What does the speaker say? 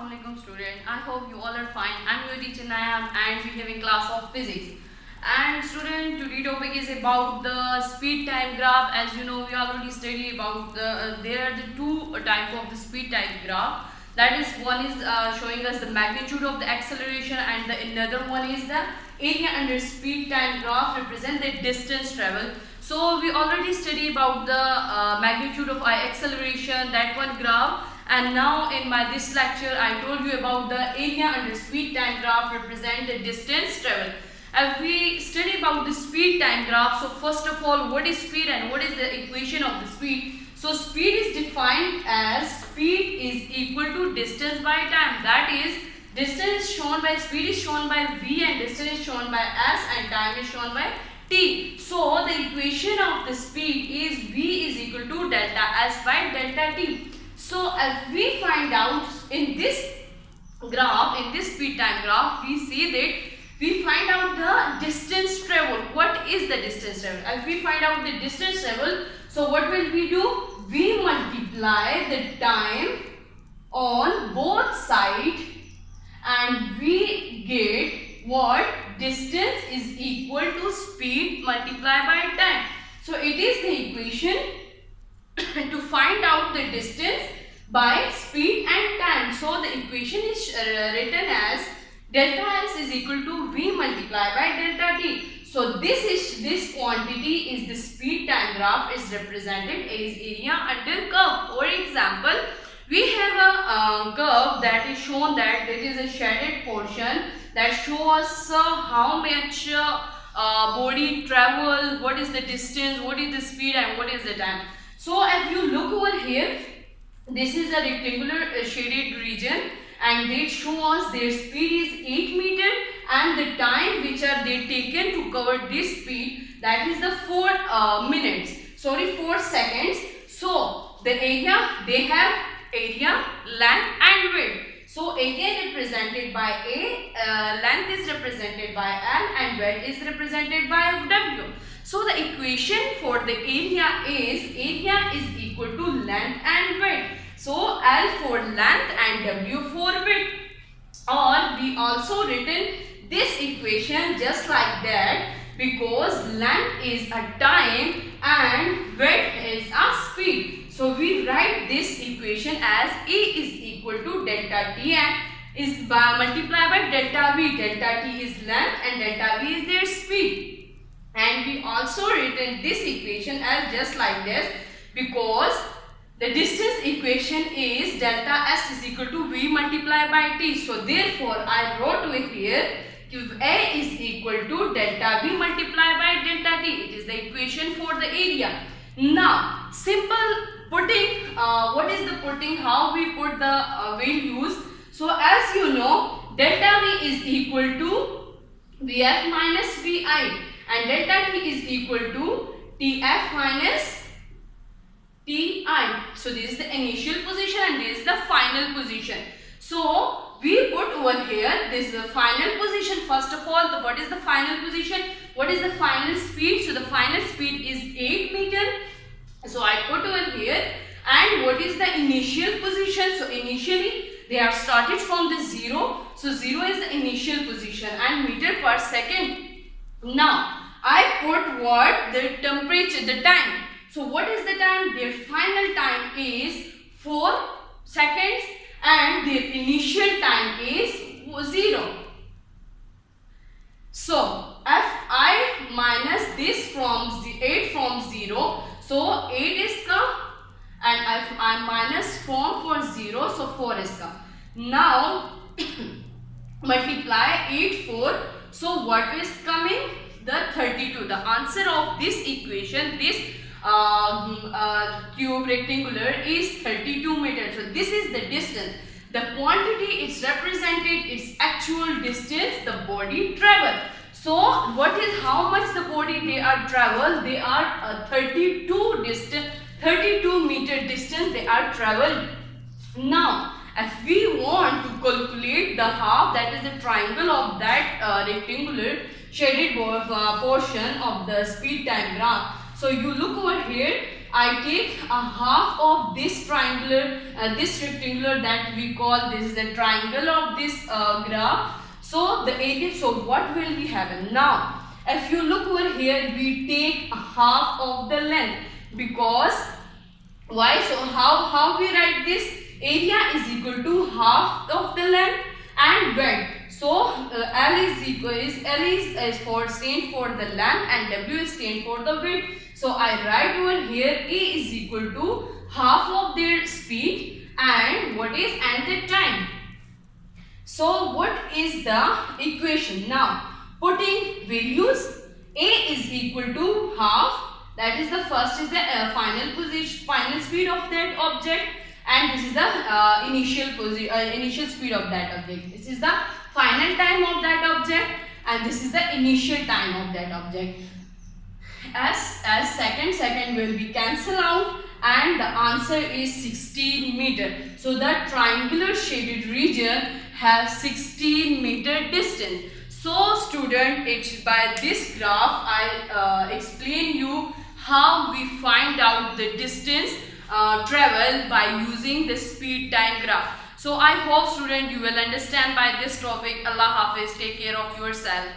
Assalamualaikum student. I hope you all are fine. I'm your teacher Nayam and we have a class of physics. And student, today topic is about the speed time graph. As you know, we already studied about there are the two type of the speed time graph. That is, one is showing us the magnitude of the acceleration, and the another one is the area under speed time graph represent the distance travel. So we already studied about the magnitude of acceleration, that one graph. And now in this lecture I told you about the area under speed time graph represent the distance travel. As we study about the speed time graph, so first of all, what is speed and what is the equation of the speed? So speed is defined as speed is equal to distance by time. That is, distance shown by speed is shown by v and distance is shown by s and time is shown by t. So the equation of the speed is v is equal to delta s by delta t. So as we find out in this graph, in this speed time graph, we see that we find out the distance travel. What is the distance travel? As we find out the distance travel, so what will we do? We multiply the time on both sides and we get what? Distance is equal to speed multiplied by time. So it is the equation to find out the distance by speed and time. So the equation is written as delta s is equal to v multiplied by delta t. So this quantity is the speed time graph is represented as area under curve. For example, we have a curve that is shown that it is a shaded portion that shows how much body travel, what is the distance, what is the speed and what is the time. So if you look over here, this is a rectangular shaded region and they show us their speed is 8 meter and the time which are they taken to cover this speed, that is the 4 seconds. So the area, they have area, length and width. So area represented by A, length is represented by L and width is represented by W. So the equation for the area is equal to length and width. So L for length and W for width. Or we also written this equation just like that because length is a time and width is a speed. So we write this equation as A is equal to delta T and is multiplied by delta V. Delta T is length and delta V is their speed. And we also written this equation as just like this because the distance equation is delta s is equal to v multiplied by t. So therefore I wrote with here if A is equal to delta v multiplied by delta t. It is the equation for the area. Now simple putting, what is the putting, how we put the values. So as you know, delta v is equal to Vf minus Vi and delta t is equal to Tf minus Ti. So this is the initial position and this is the final position. So we put over here, this is the final position. First of all, what is the final position? What is the final speed? So the final speed is 8 meter. So I put over here. And what is the initial position? So initially they are started from the 0. So 0 is the initial position and meter per second. Now I put what? The temperature, the time. So what is the time? Their final time is 4 seconds and their initial time is 0. So if I minus this from 8 from 0, so 8 is come and if I minus 4 for 0, so 4 is come. Now multiply 8 4, so what is coming? The 32. The answer of this equation, this cube rectangular is 32 meters. So this is the distance. The quantity is represented its actual distance the body travel. So what is how much the body they are travel? They are 32 meter distance they are traveled. Now if we want to calculate the half, that is the triangle of that rectangular shaded portion of the speed time graph. So you look over here I take a half of this triangular, this rectangular that we call this is the triangle of this graph. So the area, so what will be happen now? If you look over here, we take a half of the length, because why? So how we write this? Area is equal to half of the length and width. So L is for stand for the length and W is stand for the width. So I write over here A is equal to half of their speed and what is and the time. So what is the equation? Now putting values, A is equal to half, that is the first is the final position, final speed of that object, and this is the initial speed of that object. This is the final time of that object and this is the initial time of that object. As second will be cancelled out and the answer is 16 meter. So the triangular shaded region has 16 meter distance. So student, it's by this graph I explain you how we find out the distance traveled by using the speed time graph. So I hope student you will understand by this topic. Allah Hafiz. Take care of yourself.